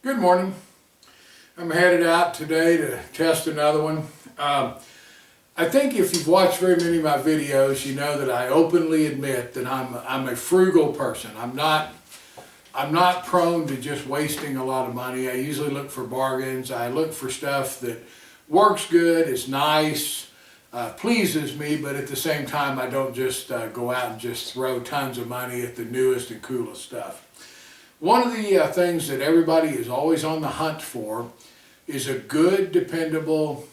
Good morning. I'm headed out today to test another one. I think if you've watched very many of my videos, you know that I openly admit that I'm a frugal person. I'm not prone to just wasting a lot of money. I usually look for bargains. I look for stuff that works good, is nice, pleases me, but at the same time I don't just go out and just throw tons of money at the newest and coolest stuff. One of the things that everybody is always on the hunt for is a good, dependable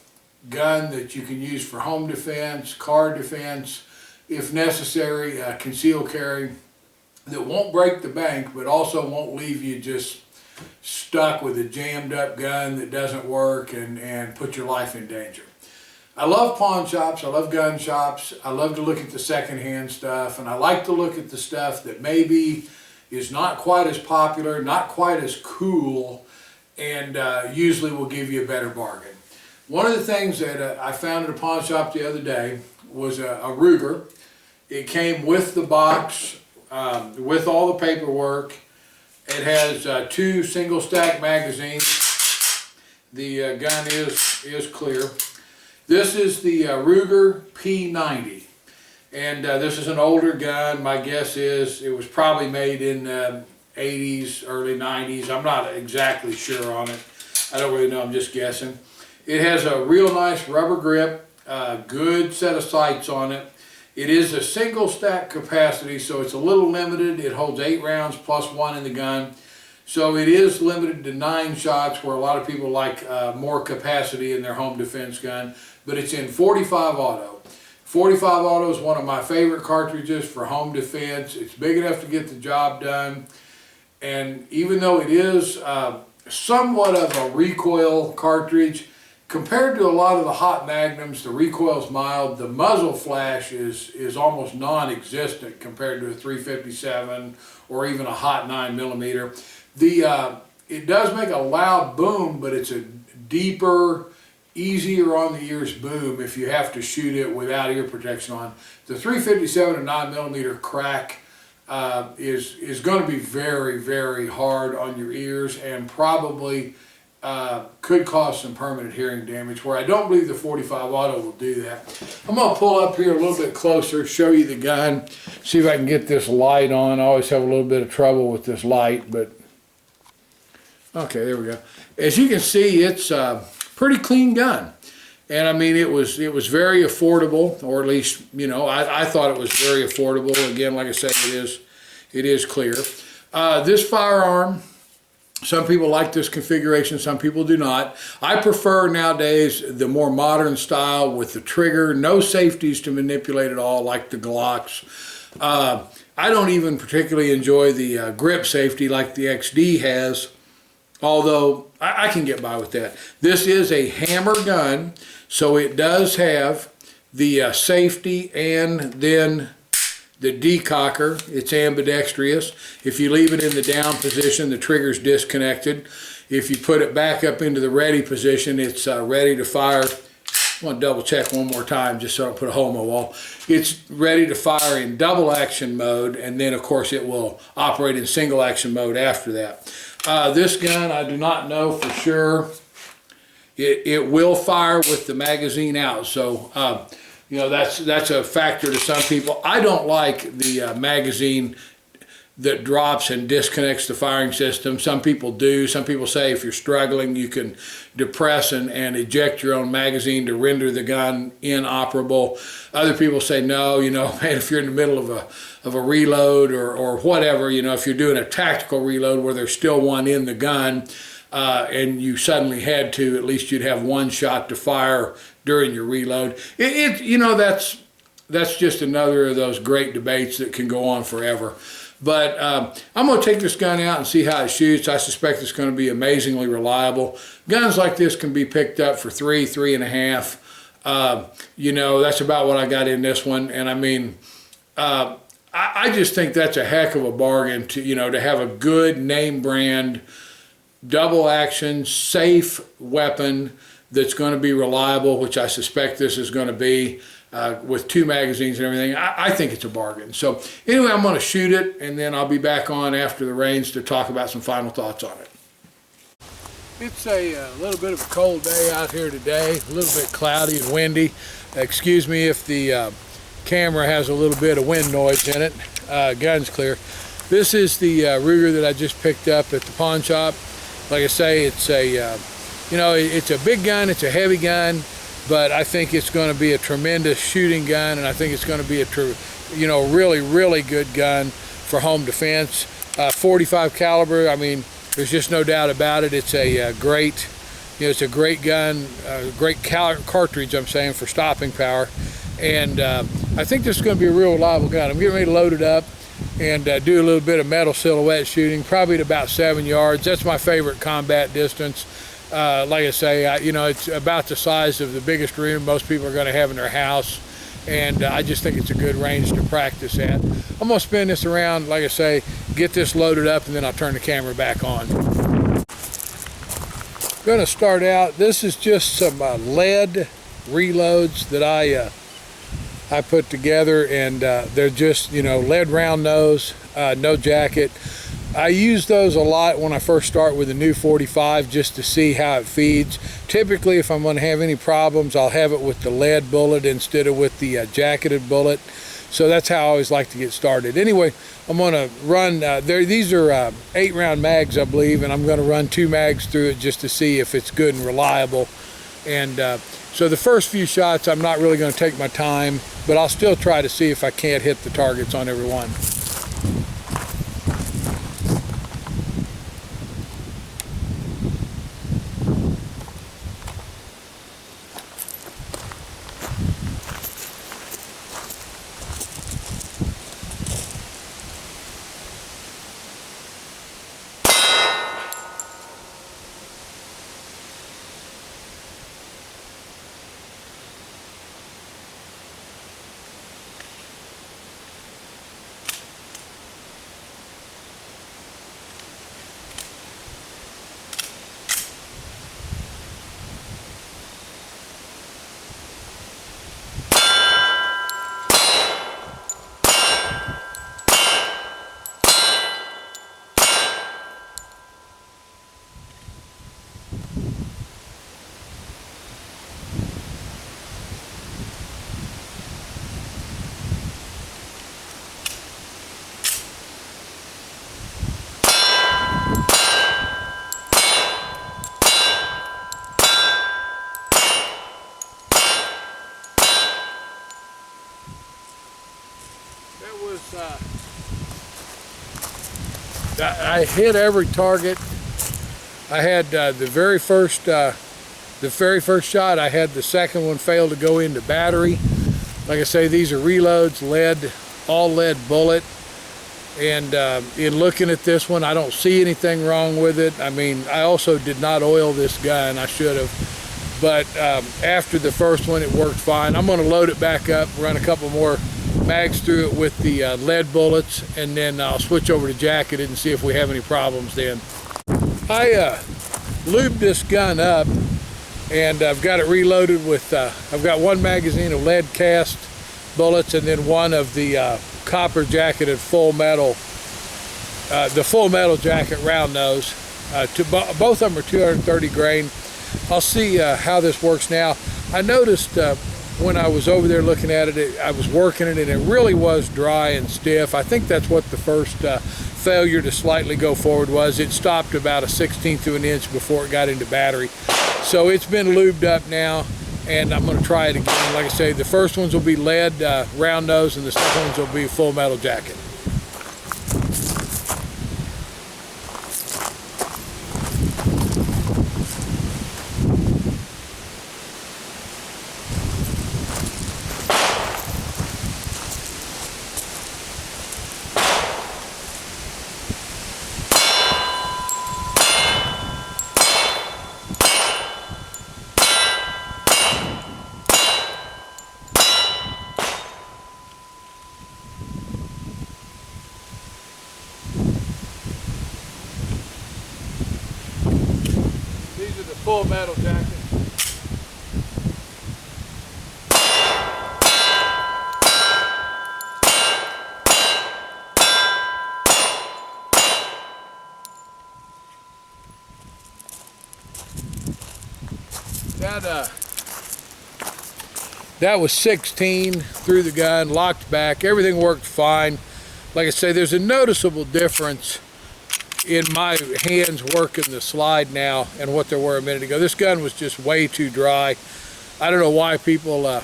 gun that you can use for home defense, car defense, if necessary, concealed carry, that won't break the bank, but also won't leave you just stuck with a jammed up gun that doesn't work and put your life in danger. I love pawn shops, I love gun shops, I love to look at the secondhand stuff, and I like to look at the stuff that maybe is not quite as popular, not quite as cool, and usually will give you a better bargain. One of the things that I found at a pawn shop the other day was a Ruger. It came with the box, with all the paperwork. It has two single stack magazines. The gun is clear. This is the Ruger P90. And this is an older gun. My guess is it was probably made in 80s, early 90s. I'm not exactly sure on it. I don't really know, I'm just guessing. It has a real nice rubber grip, good set of sights on it. It is a single stack capacity, so it's a little limited. It holds 8 rounds plus 1 in the gun. So it is limited to 9 shots, where a lot of people like more capacity in their home defense gun. But it's in 45 auto. 45 auto is one of my favorite cartridges for home defense. It's big enough to get the job done. And even though it is somewhat of a recoil cartridge, compared to a lot of the hot magnums, the recoil's mild. The muzzle flash is almost non-existent compared to a 357 or even a hot 9mm. It does make a loud boom, but it's a deeper, easier on the ears boom if you have to shoot it without ear protection on. The 357 and 9mm crack is going to be very, very hard on your ears and probably could cause some permanent hearing damage, where I don't believe the 45 auto will do that. I'm going to pull up here a little bit closer, show you the gun, see if I can get this light on. I always have a little bit of trouble with this light, but okay, there we go. As you can see, it's pretty clean gun, and I mean it was very affordable, or at least, you know, I thought it was very affordable. Again, like I said, it is clear. This firearm, some people like this configuration, some people do not. I prefer nowadays the more modern style with the trigger, no safeties to manipulate at all, like the Glocks. I don't even particularly enjoy the grip safety like the XD has, although I can get by with that. This is a hammer gun, so it does have the safety and then the decocker. It's ambidextrous. If you leave it in the down position, the trigger's disconnected. If you put it back up into the ready position, it's ready to fire. I want to double check one more time just so I don't put a hole in my wall. It's ready to fire in double action mode, and then of course it will operate in single action mode after that. This gun, I do not know for sure. It will fire with the magazine out, so you know, that's a factor to some people. I don't like the magazine that drops and disconnects the firing system. Some people do. Some people say if you're struggling, you can depress and eject your own magazine to render the gun inoperable. Other people say no, you know, man, if you're in the middle of a reload or whatever, you know, if you're doing a tactical reload where there's still one in the gun, and you suddenly had to, at least you'd have one shot to fire during your reload. You know, that's just another of those great debates that can go on forever. But I'm going to take this gun out and see how it shoots. I suspect it's going to be amazingly reliable. Guns like this can be picked up for $3.50. You know, that's about what I got in this one. And I mean, I just think that's a heck of a bargain to, you know, to have a good name brand, double action, safe weapon that's going to be reliable, which I suspect this is going to be. With 2 magazines and everything, I think it's a bargain. So anyway, I'm going to shoot it, and then I'll be back on after the range to talk about some final thoughts on it. It's a little bit of a cold day out here today, a little bit cloudy and windy. Excuse me if the camera has a little bit of wind noise in it. Gun's clear. This is the Ruger that I just picked up at the pawn shop. Like I say, it's a it's a big gun, it's a heavy gun, but I think it's going to be a tremendous shooting gun, and I think it's going to be a really good gun for home defense. 45 caliber. I mean, there's just no doubt about it. It's a great, it's a great gun, great cartridge, I'm saying, for stopping power. And I think this is going to be a real reliable gun. I'm getting ready to load it up and do a little bit of metal silhouette shooting, probably at about 7 yards. That's my favorite combat distance. Like I say, it's about the size of the biggest room most people are going to have in their house. And I just think it's a good range to practice at. I'm going to spin this around, like I say, get this loaded up, and then I'll turn the camera back on. Going to start out, this is just some lead reloads that I put together, and they're just, lead round nose, no jacket. I use those a lot when I first start with a new 45 just to see how it feeds. Typically, if I'm going to have any problems, I'll have it with the lead bullet instead of with the jacketed bullet. So that's how I always like to get started. Anyway, I'm going to run, these are 8-round mags, I believe, and I'm going to run 2 mags through it just to see if it's good and reliable. And so the first few shots, I'm not really going to take my time, but I'll still try to see if I can't hit the targets on every one. I hit every target. I had the very first shot. I had the second one fail to go into battery. Like I say, these are reloads, all lead bullet. And in looking at this one, I don't see anything wrong with it. I mean, I also did not oil this gun. I should have. But after the first one, it worked fine. I'm going to load it back up, run a couple more mags through it with the lead bullets, and then I'll switch over to jacketed and see if we have any problems then. I lubed this gun up, and I've got it reloaded with, I've got 1 magazine of lead cast bullets and then 1 of the copper jacketed full metal, the full metal jacket round nose. Both of them are 230 grain. I'll see how this works now. I noticed when I was over there looking at it, I was working it, and it really was dry and stiff. I think that's what the first failure to slightly go forward was. It stopped about 1/16 of an inch before it got into battery. So it's been lubed up now, and I'm going to try it again. Like I say, the first ones will be lead round nose, and the second ones will be full metal jacket. These are the full metal jackets. That was 16 through the gun, locked back, everything worked fine. Like I say, there's a noticeable difference in my hands working the slide now and what they were a minute ago. This gun was just way too dry. I don't know why people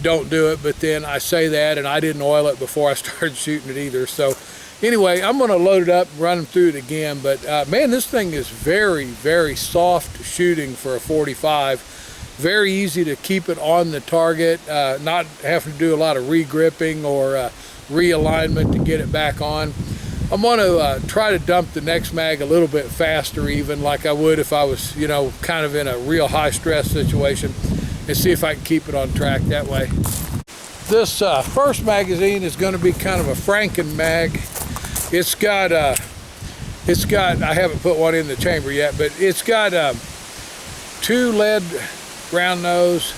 don't do it, but then I say that, and I didn't oil it before I started shooting it either. So anyway, I'm going to load it up and run them through it again. But man, this thing is very, very soft shooting for a 45. Very easy to keep it on the target, not having to do a lot of re-gripping or realignment to get it back on. I'm going to try to dump the next mag a little bit faster, even like I would if I was, you know, kind of in a real high stress situation, and see if I can keep it on track that way. This first magazine is going to be kind of a Franken mag. It's got I haven't put one in the chamber yet, but it's got 2 lead round nose,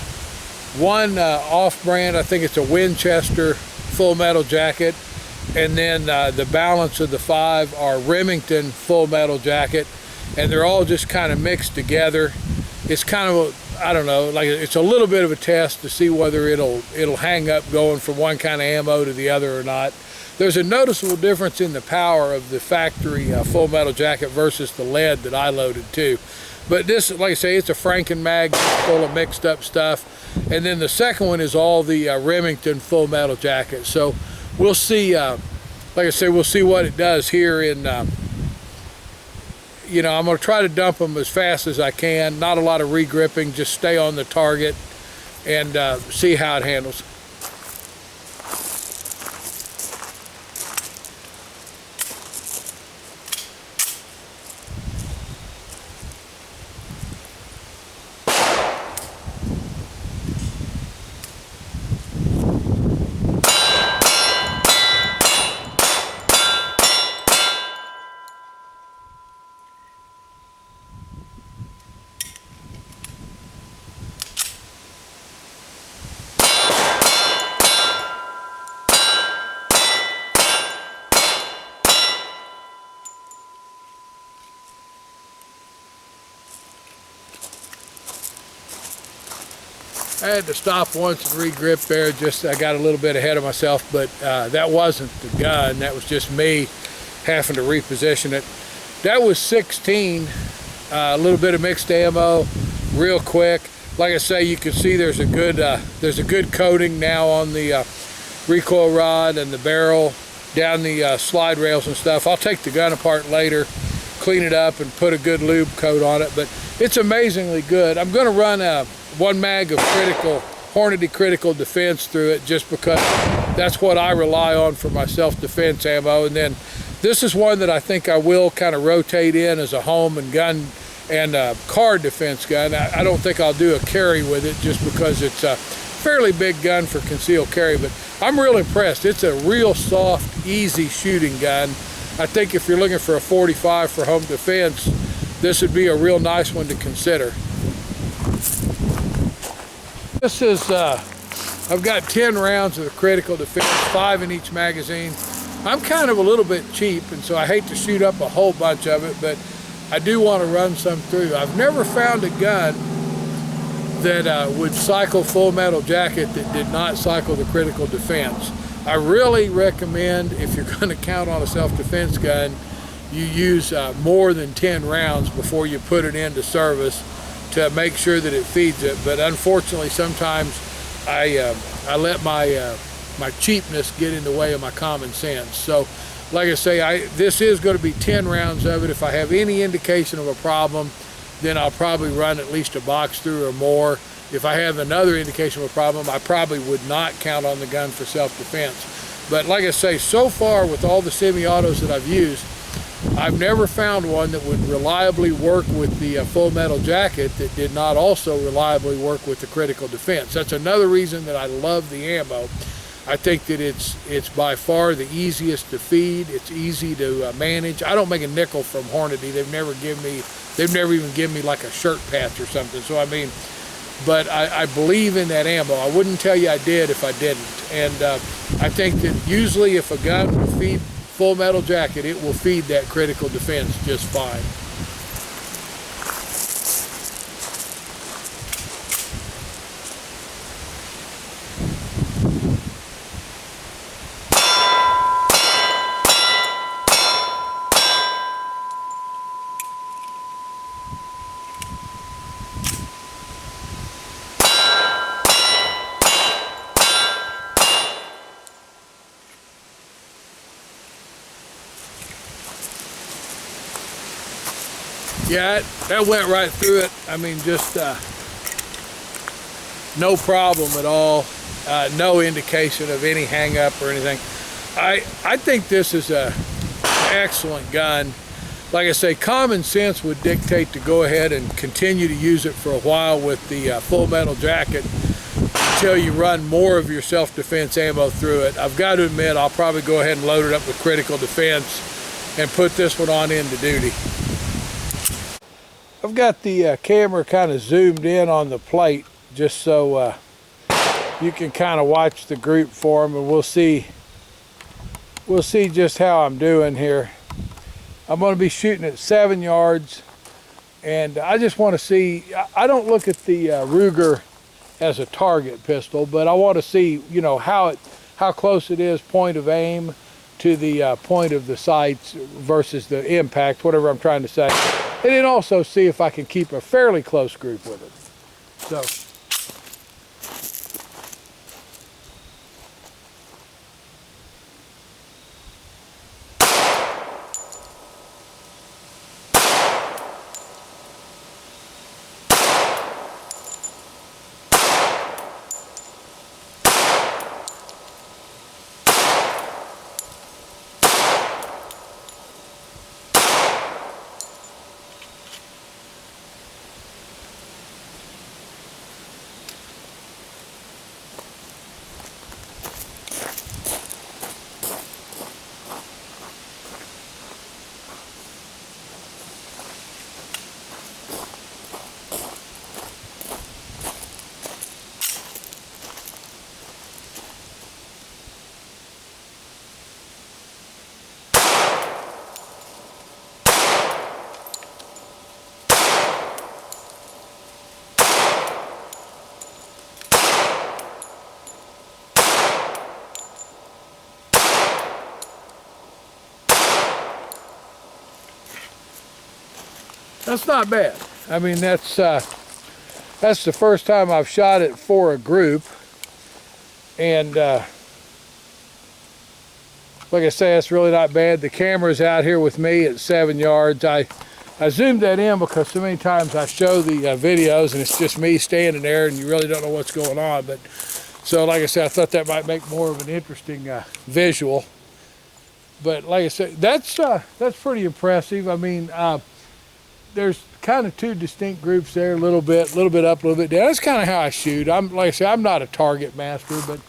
1 off-brand, I think it's a Winchester full metal jacket, and then the balance of the 5 are Remington full metal jacket, and they're all just kind of mixed together. It's kind of, I don't know, like it's a little bit of a test to see whether it'll hang up going from one kind of ammo to the other or not. There's a noticeable difference in the power of the factory full metal jacket versus the lead that I loaded too. But this, like I say, it's a Franken mag full of mixed up stuff. And then the second one is all the Remington full metal jacket. So we'll see, like I say, we'll see what it does here in, you know, I'm going to try to dump them as fast as I can. Not a lot of re-gripping, just stay on the target and see how it handles. I had to stop once and re-grip there, just I got a little bit ahead of myself, but that wasn't the gun, that was just me having to reposition it. That was 16, a little bit of mixed ammo, real quick. Like I say, you can see there's a good coating now on the recoil rod and the barrel, down the slide rails and stuff. I'll take the gun apart later, clean it up and put a good lube coat on it, but it's amazingly good. I'm going to run 1 mag of Hornady critical defense through it, just because that's what I rely on for my self-defense ammo. And then this is one that I think I will kind of rotate in as a home and gun and car defense gun. I don't think I'll do a carry with it, just because it's a fairly big gun for concealed carry, but I'm real impressed. It's a real soft, easy shooting gun. I think if you're looking for a 45 for home defense, this would be a real nice one to consider. This is, I've got 10 rounds of the critical defense, 5 in each magazine. I'm kind of a little bit cheap, and so I hate to shoot up a whole bunch of it, but I do want to run some through. I've never found a gun that would cycle full metal jacket that did not cycle the critical defense. I really recommend, if you're going to count on a self-defense gun, you use more than 10 rounds before you put it into service to make sure that it feeds it. But unfortunately, sometimes I let my cheapness get in the way of my common sense. So like I say, this is going to be 10 rounds of it. If I have any indication of a problem, then I'll probably run at least a box through or more. If I have another indication of a problem, I probably would not count on the gun for self-defense. But like I say, so far with all the semi-autos that I've used, I've never found one that would reliably work with the full metal jacket that did not also reliably work with the critical defense. That's another reason that I love the ammo. I think that it's by far the easiest to feed. It's easy to manage. I don't make a nickel from Hornady. They've never even given me like a shirt patch or something. So I mean, but I believe in that ammo. I wouldn't tell you I did if I didn't. And I think that usually if a gun will feed full metal jacket, it will feed that critical defense just fine. Yeah, that went right through it. I mean, just no problem at all. No indication of any hang up or anything. I think this is an excellent gun. Like I say, common sense would dictate to go ahead and continue to use it for a while with the full metal jacket until you run more of your self-defense ammo through it. I've got to admit, I'll probably go ahead and load it up with critical defense and put this one on into duty. I've got the camera kind of zoomed in on the plate just so you can kind of watch the group form, and we'll see just how I'm doing here. I'm going to be shooting at 7 yards, and I just want to see, I don't look at the Ruger as a target pistol, but I want to see, you know, how close it is point of aim to the point of the sights versus the impact, whatever I'm trying to say. And then also see if I can keep a fairly close group with it. So. That's not bad. I mean, that's the first time I've shot it for a group, and like I say, that's really not bad. The camera's out here with me at 7 yards. I zoomed that in because so many times I show the videos and it's just me standing there and you really don't know what's going on. But so, like I said, I thought that might make more of an interesting visual. But like I said, that's pretty impressive. I mean, there's kind of two distinct groups there, a little bit up, a little bit down. That's kind of how I shoot. Like I say, I'm not a target master, but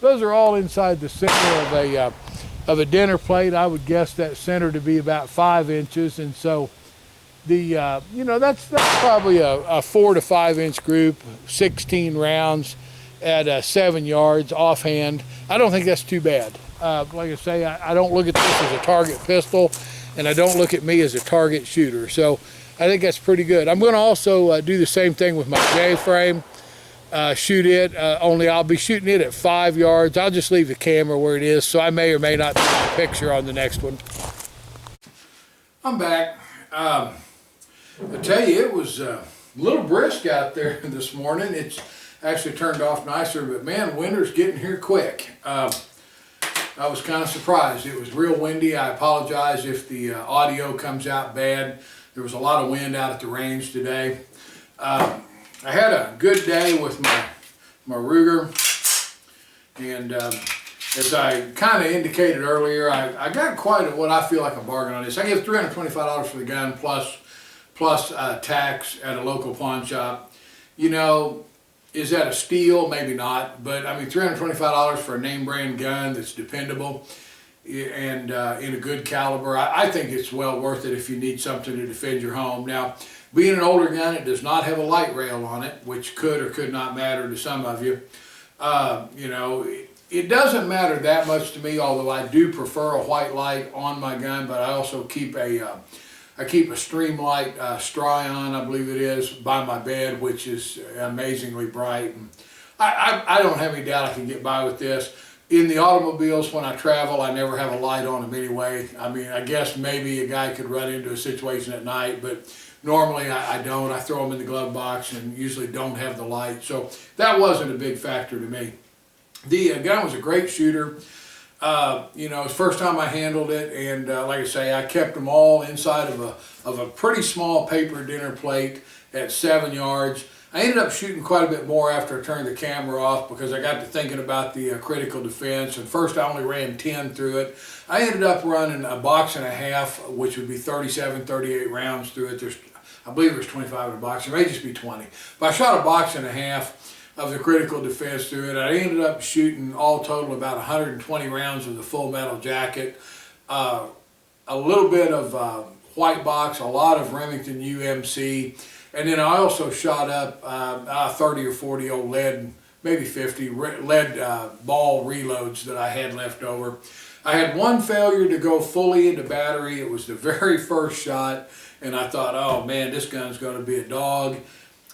those are all inside the center of a dinner plate. I would guess that center to be about 5 inches, and so the you know, that's probably a 4 to 5 inch group, 16 rounds at 7 yards offhand. I don't think that's too bad. Like I say, I don't look at this as a target pistol, and I don't look at me as a target shooter. So I think that's pretty good. I'm going to also do the same thing with my J-frame. Shoot it, only I'll be shooting it at 5 yards. I'll just leave the camera where it is, so I may or may not take a picture on the next one. I'm back. I tell you, it was a little brisk out there this morning. It's actually turned off nicer, but man, winter's getting here quick. I was kind of surprised. It was real windy. I apologize if the audio comes out bad. There was a lot of wind out at the range today. I had a good day with my Ruger, and as I kind of indicated earlier, I got quite what I feel like a bargain on this. I gave $325 for the gun plus tax at a local pawn shop. You know, is that a steal? Maybe not, but I mean, $325 for a name brand gun that's dependable and in a good caliber. I think it's well worth it if you need something to defend your home. Now, being an older gun, it does not have a light rail on it, which could or could not matter to some of you. You know, it doesn't matter that much to me, although I do prefer a white light on my gun, but I also keep a Streamlight Stryon, I believe it is, by my bed, which is amazingly bright. And I don't have any doubt I can get by with this. In the automobiles, when I travel, I never have a light on them anyway. I mean, I guess maybe a guy could run into a situation at night, but normally I don't. I throw them in the glove box and usually don't have the light. So that wasn't a big factor to me. The gun was a great shooter. You know, it's the first time I handled it, and like I say, I kept them all inside of a pretty small paper dinner plate at 7 yards. I ended up shooting quite a bit more after I turned the camera off because I got to thinking about the critical defense, and first I only ran 10 through it. I ended up running a box and a half, which would be 37, 38 rounds through it. I believe there's 25 in a box, it may just be 20. But I shot a box and a half of the critical defense through it. I ended up shooting all total about 120 rounds of the Full Metal Jacket, a little bit of white box, a lot of Remington UMC, and then I also shot up 30 or 40 old lead, maybe 50 lead ball reloads that I had left over. I had one failure to go fully into battery. It was the very first shot, and I thought, oh man, this gun's going to be a dog.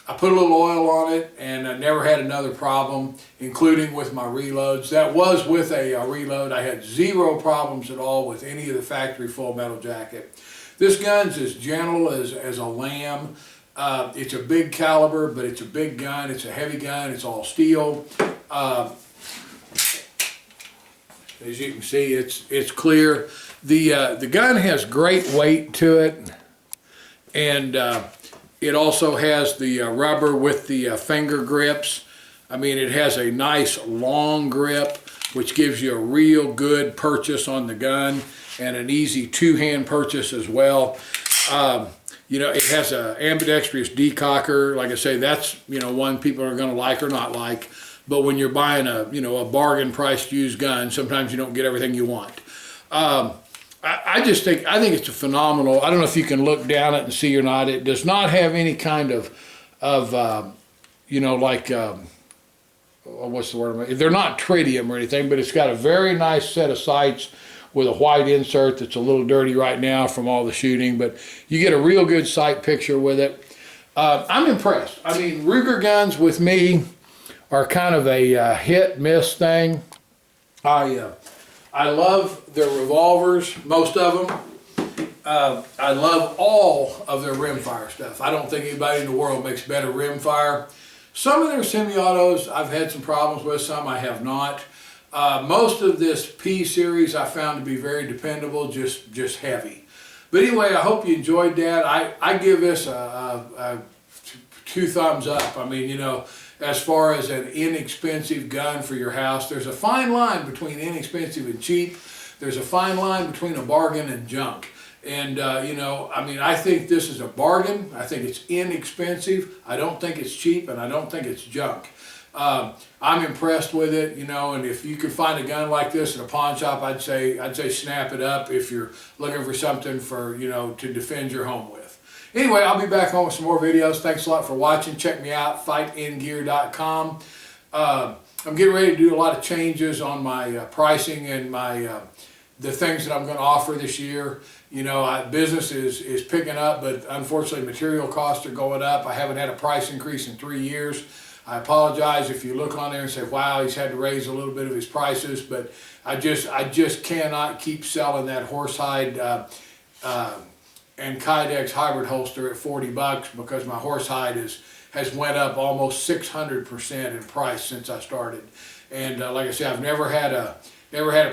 I put a little oil on it, and I never had another problem, including with my reloads. That was with a reload. I had zero problems at all with any of the factory Full Metal Jacket. This gun's as gentle as a lamb. It's a big caliber, but it's a big gun. It's a heavy gun. It's all steel. As you can see, it's clear. The gun has great weight to it, and it also has the rubber with the finger grips. I mean, it has a nice long grip, which gives you a real good purchase on the gun and an easy two-hand purchase as well. You know, it has an ambidextrous decocker. Like I say, that's, you know, one people are going to like or not like. But when you're buying a, you know, a bargain priced used gun, sometimes you don't get everything you want. I think it's a phenomenal. I don't know if you can look down it and see or not. It does not have any kind of you know, like what's the word? They're not tritium or anything, but it's got a very nice set of sights with a white insert that's a little dirty right now from all the shooting, but you get a real good sight picture with it. I'm impressed. I mean, Ruger guns with me are kind of a hit-miss thing. I love their revolvers, most of them. I love all of their rimfire stuff. I don't think anybody in the world makes better rimfire. Some of their semi-autos I've had some problems with, some I have not. Most of this P series I found to be very dependable, just heavy. But anyway, I hope you enjoyed that. I give this a 2 thumbs up. I mean, you know, as far as an inexpensive gun for your house, there's a fine line between inexpensive and cheap. There's a fine line between a bargain and junk. And, you know, I mean, I think this is a bargain. I think it's inexpensive. I don't think it's cheap, and I don't think it's junk. I'm impressed with it, you know, and if you could find a gun like this in a pawn shop, I'd say snap it up if you're looking for something for, you know, to defend your home with. Anyway, I'll be back on with some more videos. Thanks a lot for watching. Check me out, FightNGear.com. I'm getting ready to do a lot of changes on my pricing and my the things that I'm going to offer this year. You know, business is picking up, but unfortunately material costs are going up. I haven't had a price increase in 3 years. I apologize if you look on there and say, wow, he's had to raise a little bit of his prices, but I just cannot keep selling that horsehide and Kydex hybrid holster at 40 bucks because my horsehide has went up almost 600% in price since I started. And like I said, I've never had a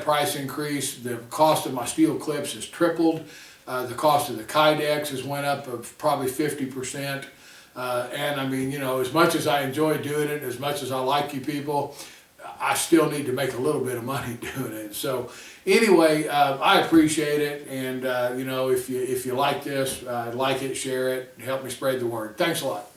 price increase. The cost of my steel clips has tripled. The cost of the Kydex has went up of probably 50%. And I mean, you know, as much as I enjoy doing it, as much as I like you people, I still need to make a little bit of money doing it. So anyway, I appreciate it. And, you know, if you like this, like it, share it, help me spread the word. Thanks a lot.